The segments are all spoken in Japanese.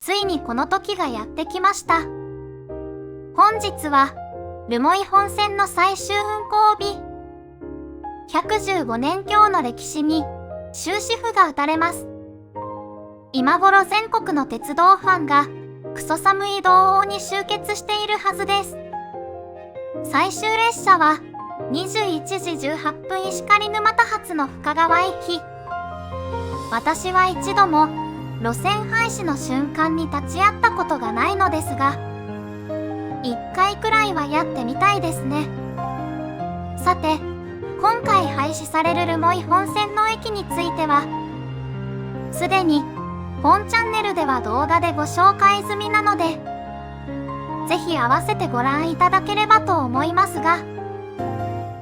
ついにこの時がやってきました。本日は、留萌本線の最終運行日。115年強の歴史に終止符が打たれます。今頃全国の鉄道ファンがクソ寒い道央に集結しているはずです。最終列車は21時18分石狩沼田発の深川駅。私は一度も路線廃止の瞬間に立ち会ったことがないのですが、1回くらいはやってみたいですね。さて、今回廃止される留萌本線の駅については、すでに本チャンネルでは動画でご紹介済みなので、ぜひ合わせてご覧いただければと思いますが、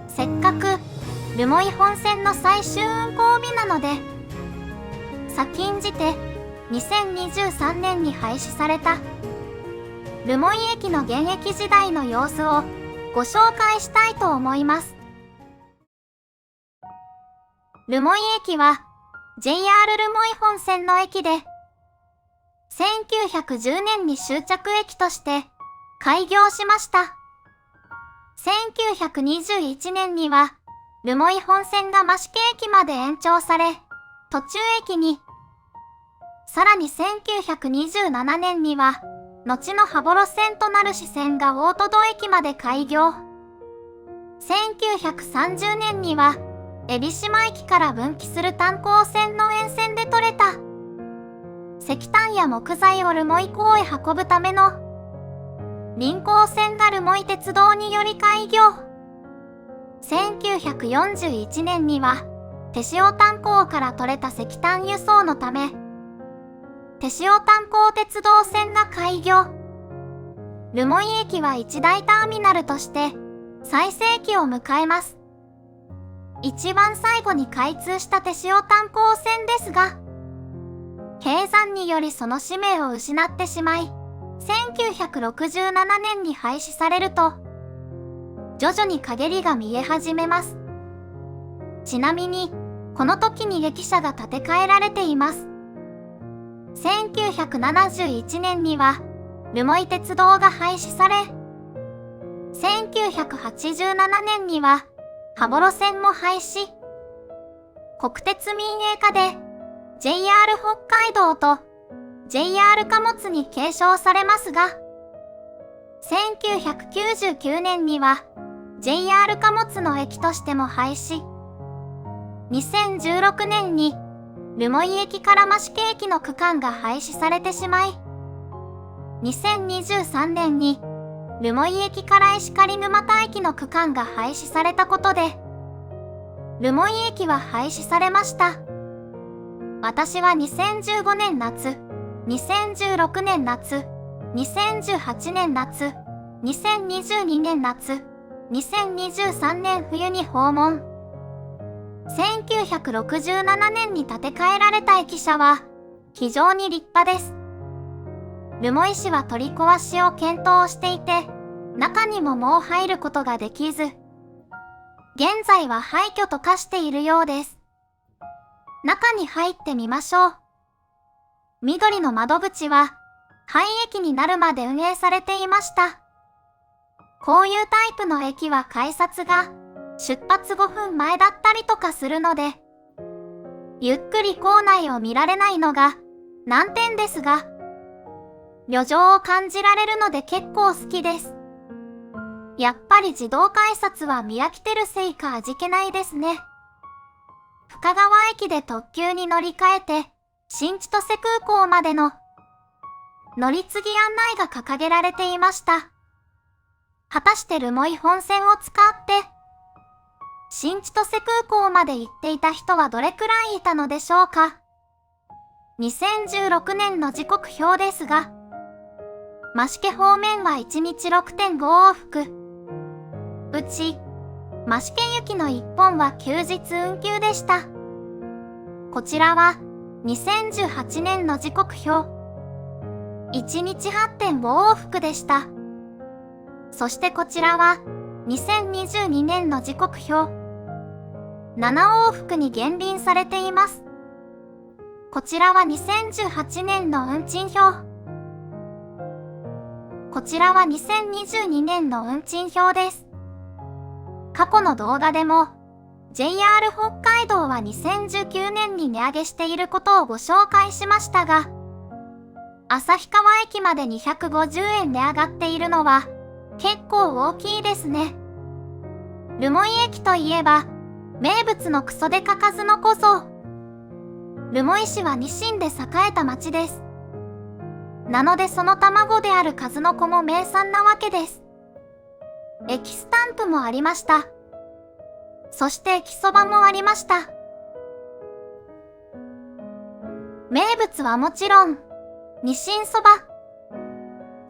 せっかく留萌本線の最終運行日なので、先んじて2023年に廃止された留萌駅の現役時代の様子をご紹介したいと思います。留萌駅は JR 留萌本線の駅で、1910年に終着駅として開業しました。1921年には留萌本線が増毛駅まで延長され、途中駅に、さらに1927年には後の羽幌線となる支線が大戸戸駅まで開業。1930年には海老島駅から分岐する炭鉱線の沿線で採れた石炭や木材を留萌港へ運ぶための臨港線が留萌鉄道により開業。1941年には手塩炭鉱から採れた石炭輸送のため手塩炭鉱鉄道線が開業。留萌駅は一大ターミナルとして最盛期を迎えます。一番最後に開通した手塩炭鉱線ですが、閉山によりその使命を失ってしまい、1967年に廃止されると、徐々に陰りが見え始めます。ちなみに、この時に駅舎が建て替えられています。1971年には、留萌鉄道が廃止され、1987年には、羽幌線も廃止。国鉄民営化で、JR 北海道と JR 貨物に継承されますが、1999年には JR 貨物の駅としても廃止。2016年に留萌駅から増毛駅の区間が廃止されてしまい、2023年に留萌駅から石狩沼田駅の区間が廃止されたことで、留萌駅は廃止されました。私は2015年夏、2016年夏、2018年夏、2022年夏、2023年冬に訪問。1967年に建て替えられた駅舎は非常に立派です。留萌市は取り壊しを検討していて、中にももう入ることができず、現在は廃墟と化しているようです。中に入ってみましょう。緑の窓口は廃駅になるまで運営されていました。こういうタイプの駅は改札が出発5分前だったりとかするので、ゆっくり構内を見られないのが難点ですが、旅情を感じられるので結構好きです。やっぱり自動改札は見飽きてるせいか味気ないですね。深川駅で特急に乗り換えて、新千歳空港までの乗り継ぎ案内が掲げられていました。果たして留萌本線を使って、新千歳空港まで行っていた人はどれくらいいたのでしょうか。2016年の時刻表ですが、増毛方面は1日 6.5 往復。うち、増毛行きの1本は休日運休でした。こちらは2018年の時刻表。1日 8.5 往復でした。そしてこちらは2022年の時刻表。7往復に減便されています。こちらは2018年の運賃表。こちらは2022年の運賃表です。過去の動画でも JR 北海道は2019年に値上げしていることをご紹介しましたが、旭川駅まで250円値上がっているのは結構大きいですね。留萌駅といえば名物のクソデカ数の小僧。留萌市はニシンで栄えた町です。なのでその卵である数の子も名産なわけです。駅スタンプもありました。そして駅そばもありました。名物はもちろん、ニシンそば。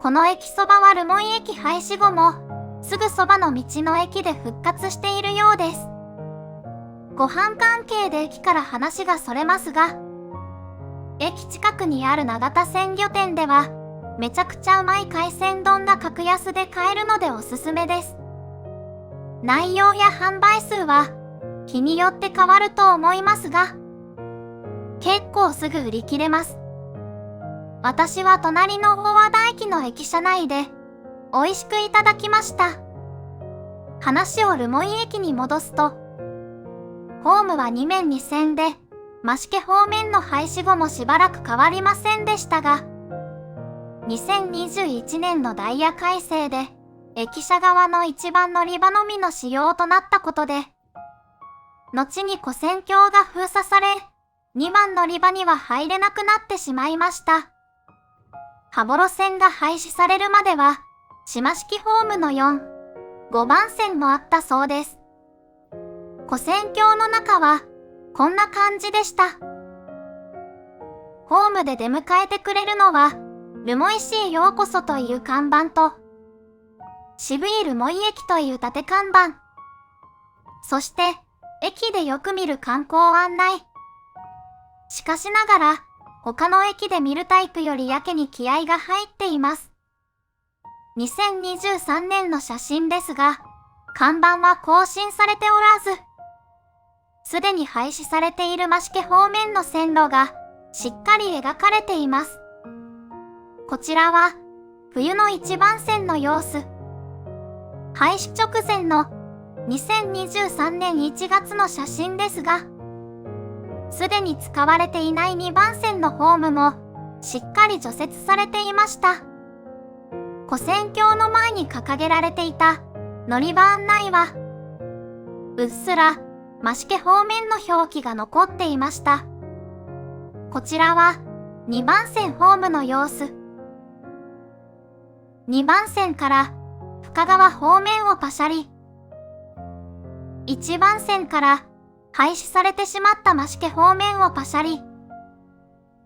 この駅そばは留萌駅廃止後も、すぐそばの道の駅で復活しているようです。ご飯関係で駅から話がそれますが、駅近くにある長田鮮魚店では、めちゃくちゃうまい海鮮丼が格安で買えるのでおすすめです。内容や販売数は日によって変わると思いますが、結構すぐ売り切れます。私は隣の大和田駅の駅舎内で美味しくいただきました。話を留萌駅に戻すと、ホームは2面2線で、増毛方面の廃止後もしばらく変わりませんでしたが、2021年のダイヤ改正で、駅舎側の1番乗り場のみの使用となったことで、後に跨線橋が封鎖され、2番乗り場には入れなくなってしまいました。羽幌線が廃止されるまでは、島式ホームの4、5番線もあったそうです。跨線橋の中は、こんな感じでした。ホームで出迎えてくれるのは、留萌市へようこそという看板と、渋い留萌駅という縦看板。そして、駅でよく見る観光案内。しかしながら、他の駅で見るタイプよりやけに気合が入っています。2023年の写真ですが、看板は更新されておらず、すでに廃止されている増毛方面の線路がしっかり描かれています。こちらは冬の1番線の様子。廃止直前の2023年1月の写真ですが、すでに使われていない2番線のホームもしっかり除雪されていました。跨線橋の前に掲げられていた乗り場案内は、うっすら増毛方面の表記が残っていました。こちらは2番線ホームの様子。2番線から深川方面をパシャリ。1番線から廃止されてしまった増毛方面をパシャリ。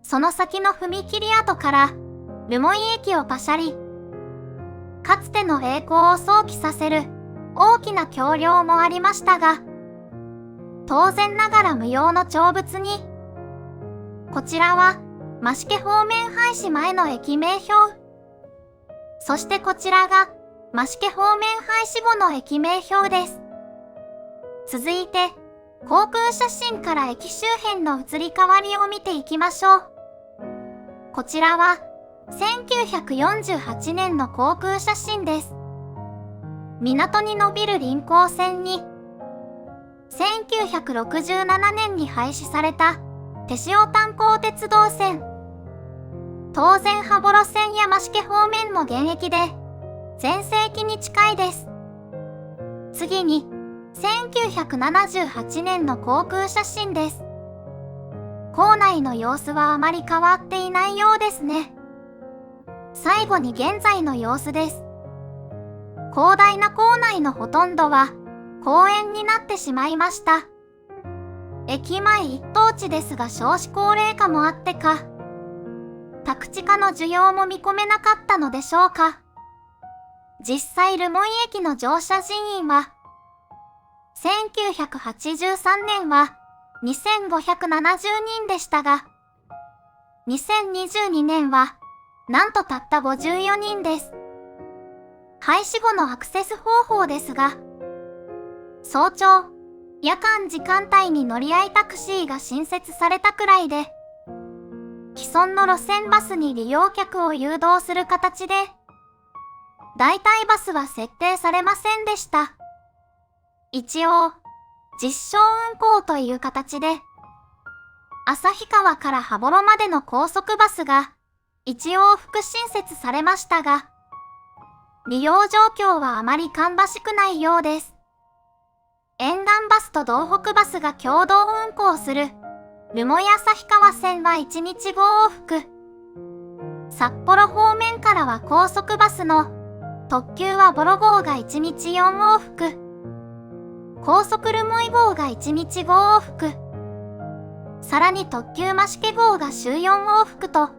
その先の踏切跡から留萌駅をパシャリ。かつての栄光を想起させる大きな橋梁もありましたが、当然ながら無用の長物に。こちらは増毛方面廃止前の駅名表。そしてこちらが増毛方面廃止後の駅名表です。続いて航空写真から駅周辺の移り変わりを見ていきましょう。こちらは1948年の航空写真です。港に伸びる臨港線に1967年に廃止された手塩炭鉱鉄道線。当然羽幌線や増毛方面も現役で全盛期に近いです。次に1978年の航空写真です。構内の様子はあまり変わっていないようですね。最後に現在の様子です。広大な構内のほとんどは公園になってしまいました。駅前一等地ですが少子高齢化もあってか、宅地化の需要も見込めなかったのでしょうか。実際留萌駅の乗車人員は、1983年は2570人でしたが、2022年はなんとたった54人です。廃止後のアクセス方法ですが、早朝、夜間時間帯に乗り合いタクシーが新設されたくらいで、既存の路線バスに利用客を誘導する形で、代替バスは設定されませんでした。一応、実証運行という形で、旭川から羽幌までの高速バスが一往復新設されましたが、利用状況はあまり芳しくないようです。沿岸バスと道北バスが共同運行する留萌旭川線は1日5往復。札幌方面からは高速バスの特急はボロ号が1日4往復。高速留萌号が1日5往復。さらに特急増毛号が週4往復と、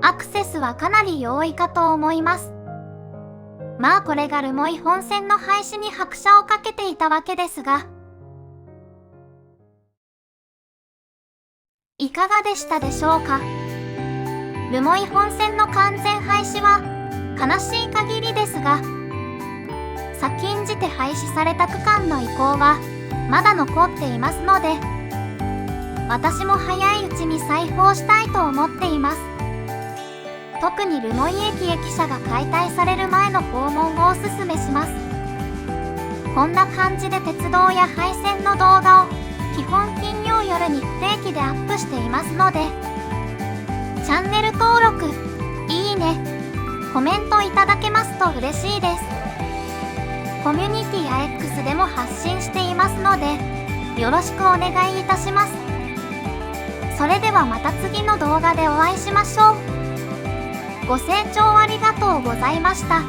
アクセスはかなり容易かと思います。まあこれが留萌本線の廃止に拍車をかけていたわけですが、いかがでしたでしょうか。留萌本線の完全廃止は悲しい限りですが、先んじて廃止された区間の遺構はまだ残っていますので、私も早いうちに再訪したいと思っています。特に留萌駅舎が解体される前の訪問をおすすめします。こんな感じで鉄道や廃線の動画を基本金曜夜に不定期でアップしていますので、チャンネル登録、いいね、コメントいただけますと嬉しいです。コミュニティや X でも発信していますので、よろしくお願いいたします。それではまた次の動画でお会いしましょう。ご清聴ありがとうございました。